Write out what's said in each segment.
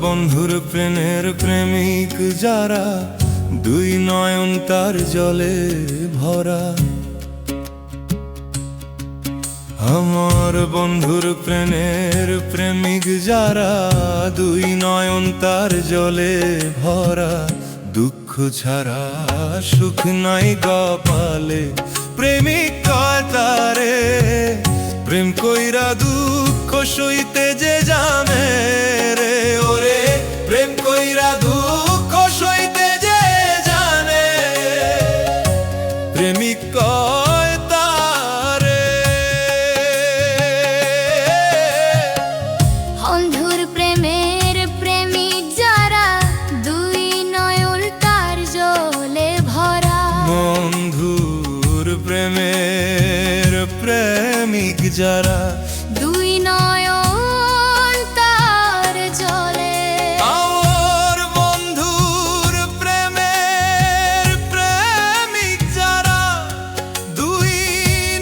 বন্ধুর প্রেমের প্রেমিক যারা, দুই নয়ন তার জলে ভরা। আমার বন্ধুর প্রেমের প্রেমিক যারা, দুই নয়ন তার জলে ভরা। দুঃখ ছাড়া সুখ নাই কপালে, প্রেমিক কয় তারে। প্রেম কইরা দুঃখ সইতে যে জানে রে, ওরে প্রেম কইরা দুঃখ সইতে যে জানে, প্রেমিক কয় তারে। বন্ধুর প্রেমের প্রেমিক যারা, দুই নয়ন তার জলে ভরা। বন্ধুর প্রেমের প্রেমিক যারা, দুই নয়ন তার জলে। আমার বন্ধুর প্রেমের প্রেমিক যারা, দুই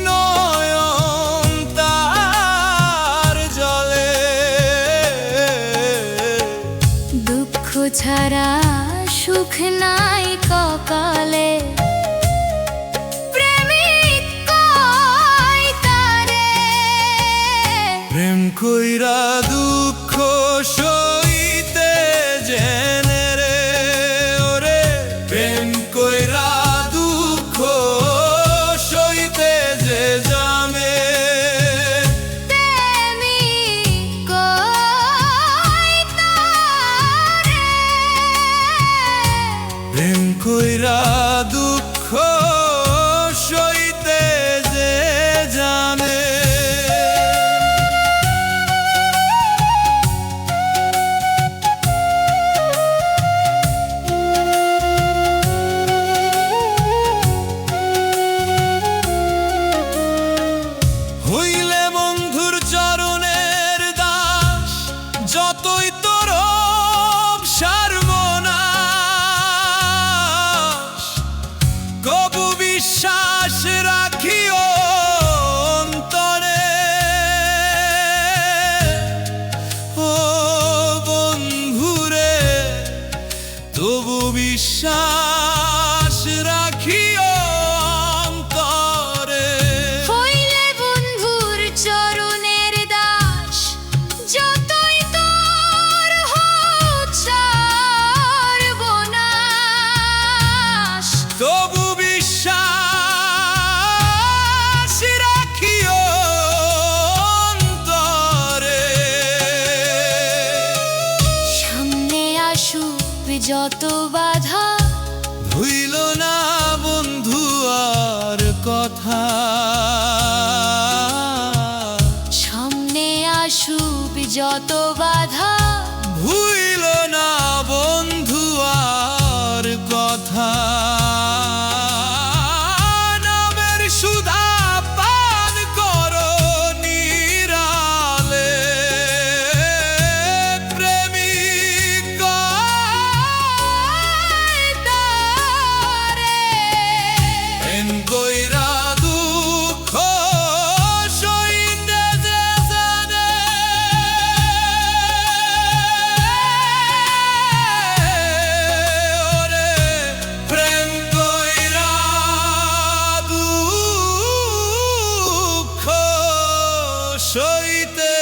নয়ন তার জলে। দুঃখ ছাড়া সুখ নাই কপালে, প্রেমিক কয় তারে। প্রেম কইরা দুঃখ সইতে জেনে রে, ওরে প্রেম কইরা দুঃখ সইতে যে জানে, প্রেমিক কয় তারে। প্রেম কইরা দুঃখ সইতে যে জানে। হইলে বন্ধুর চরণের দাস, যতই তোর সর্বনাশ। কবু বিশ্বাস রাখিও অন্তরে, ও বন্ধুরে তবু বিশ্বাস রাখিও অন্তরে। হইলে বন্ধুর চরণের দাস, যতই তোর হোক সর্বনাশ। তবু বিশ্বাস রাখিও অন্তরে। সামনে আসুক যত বাধা, ভুইল না বন্ধু আর কথা। সামনে আসুক যত বাধা, ভুইল না বন্ধু আর কথা। নামের সুধা পান করো নিরালে, প্রেমিক কয় তারে। প্রেম কইরা দুঃখ সইতে যে জানে, ওরে প্রেম কইরা দুঃখ সইতে